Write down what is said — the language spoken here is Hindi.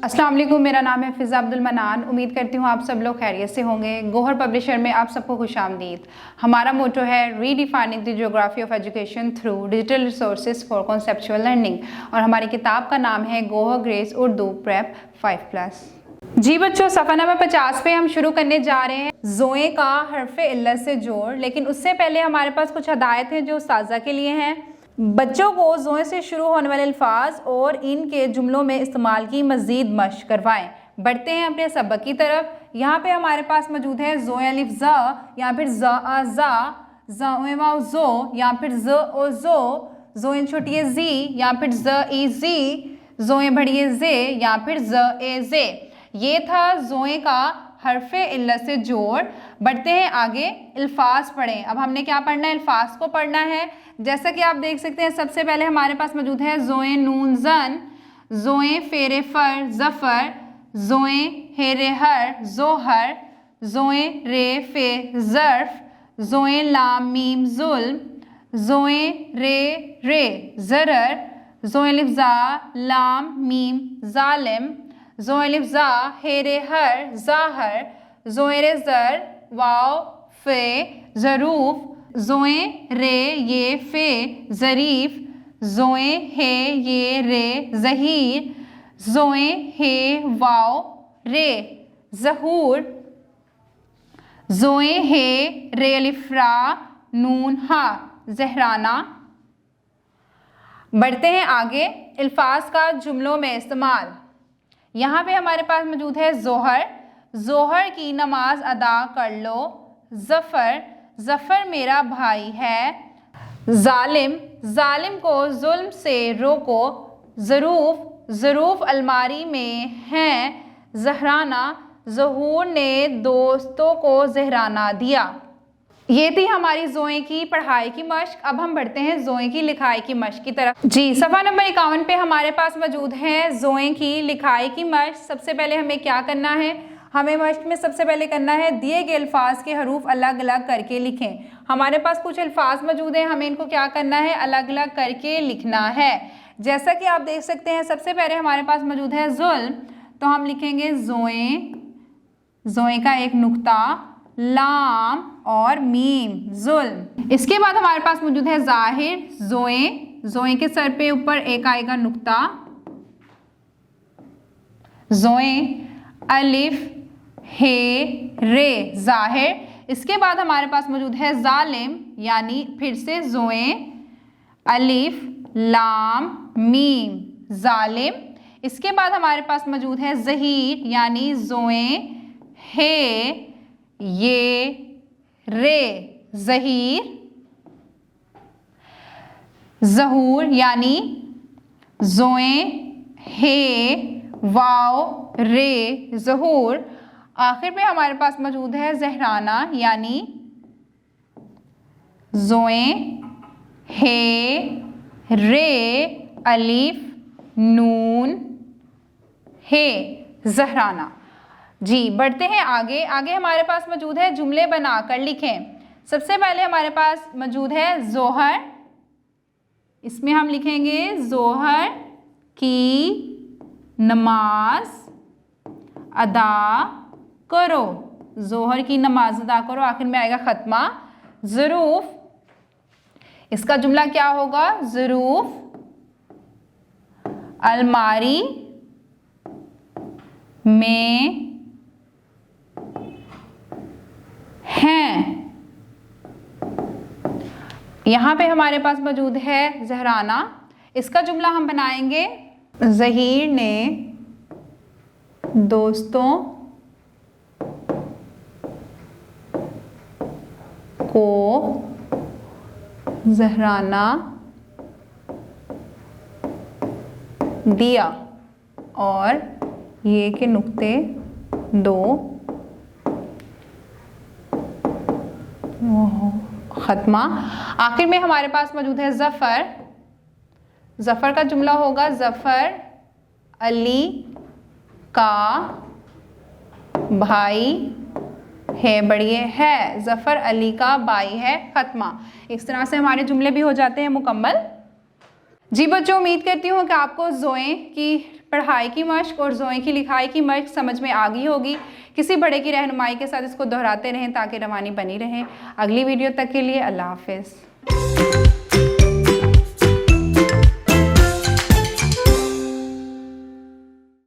अस्सलाम वालेकुम, मेरा नाम है फ़िज़ा अब्दुल मनान। उम्मीद करती हूँ आप सब लोग खैरियत से होंगे। गौहर पब्लिशर में आप सबको खुशामदीद। हमारा मोटो है redefining the geography of education through digital resources for conceptual learning, और हमारी किताब का नाम है गौहर ग्रेस उर्दू प्रेप 5+। जी बच्चों, सफ़ा नंबर 50 पे हम शुरू करने जा रहे हैं ज़ोए का हर्फ़े इल्लत से जोड़। लेकिन उससे पहले हमारे पास कुछ हदायत हैं जो उस्ताज़ा के लिए हैं। बच्चों को ज़ोए से शुरू होने वाले अल्फाज और इनके जुमलों में इस्तेमाल की मज़ीद मश्क करवाएं। बढ़ते हैं अपने सबक की तरफ। यहाँ पे हमारे पास मौजूद है ज़ोए अलिफ ज़ा, या फिर ज़ोए वाव ज़ो, या फिर ज़ ओ ज़ो, ज़ोए छोटी ज़ी, या फिर ज़ ई ज़ी, ज़ोए बड़ी ज़े, या फिर ज़ ए ज़े। ये था ज़ोए का हर्फ़े इल्लत से जोड़। बढ़ते हैं आगे, अल्फाज पढ़ें। अब हमने क्या पढ़ना है? अल्फाज को पढ़ना है। जैसा कि आप देख सकते हैं, सबसे पहले हमारे पास मौजूद है ज़ोए नून ज़न, ज़ोए फेरे फर ज़फ़र, ज़ोए हेरे हर ज़ोहर, ज़ोए रे फे ज़र्फ़, ज़ोए लाम मीम ज़ुल्म, ज़ोए रे रे ज़रर, ज़ोए अलिफ ज़ा लाम मीम ज़ालिम, ज़ोए अलिफ ज़ा हेरे हर ज़ाहर, ज़ोए रे ज़र वाव फे ज़रूफ़, ज़ोए रे ये फे ज़रीफ़, ज़ोए हे ये रे ज़हीर, ज़ोए हे वाव रे ज़हूर, ज़ोए हे रे अलिफ रा नून हा ज़हराना। बढ़ते हैं आगे, अल्फाज का जुमलों में इस्तेमाल। यहाँ पे हमारे पास मौजूद है ज़ोहर, ज़ोहर की नमाज अदा कर लो। ज़फ़र, ज़फ़र मेरा भाई है। ज़ालिम, ज़ालिम को जुल्म से रोको। ज़रूफ़, ज़रूफ़ अलमारी में हैं। ज़हराना, ज़हूर ने दोस्तों को ज़हराना दिया। ये थी हमारी ज़ोए की पढ़ाई की मश्क। अब हम बढ़ते हैं ज़ोए की लिखाई की मश्क की तरफ। जी, सफ़ा नंबर 51 पे हमारे पास मौजूद है ज़ोए की लिखाई की मश्क। सबसे पहले हमें क्या करना है? हमें मश्क में सबसे पहले करना है दिए गए अल्फाज के हरूफ अलग अलग करके लिखें। हमारे पास कुछ अल्फाज मौजूद हैं, हमें इनको क्या करना है? अलग अलग करके लिखना है। जैसा कि आप देख सकते हैं, सबसे पहले हमारे पास मौजूद है ज़ुल्म, तो हम लिखेंगे ज़ोए, ज़ोए का एक नुक्ता, लाम और मीम जुल्म। इसके बाद हमारे पास मौजूद है ज़ाहिर, ज़ोए, ज़ोए के सर पे ऊपर एक आएगा नुक्ता, ज़ोए अलिफ हे रे ज़ाहिर। इसके बाद हमारे पास मौजूद है ज़ालिम, यानी फिर से ज़ोए अलिफ लाम मीम ज़ालिम। इसके बाद हमारे पास मौजूद है ज़हीर, यानी ज़ोए हे ये रे ज़हीर, ज़हूर यानी ज़ोए हे वाव रे ज़हूर। आखिर में हमारे पास मौजूद है ज़हराना, यानी ज़ोए हे रे अलिफ नून हे ज़हराना। जी, बढ़ते हैं आगे। आगे हमारे पास मौजूद है जुमले बनाकर लिखें। सबसे पहले हमारे पास मौजूद है ज़ोहर, इसमें हम लिखेंगे ज़ोहर की नमाज अदा करो। ज़ोहर की नमाज अदा करो, आखिर में आएगा ख़त्मा। ज़रूफ़, इसका जुमला क्या होगा? ज़रूफ़ अलमारी में हैं। यहाँ पे हमारे पास मौजूद है ज़हराना, इसका जुमला हम बनाएंगे ज़हीर ने दोस्तों को ज़हराना दिया, और ये के नुक्ते दो ख़त्मा। आखिर में हमारे पास मौजूद है ज़फ़र, ज़फ़र का जुमला होगा ज़फ़र अली का भाई है, बढ़िए है, ज़फ़र अली का भाई है, ख़त्मा। इस तरह से हमारे जुमले भी हो जाते हैं मुकम्मल। जी बच्चों, उम्मीद करती हूँ कि आपको ज़ोए की पढ़ाई की मश्क और जोए की लिखाई की मश्क समझ में आ गई होगी। किसी बड़े की रहनुमाई के साथ इसको दोहराते रहें ताकि रवानी बनी रहे। अगली वीडियो तक के लिए अल्लाह हाफिज़।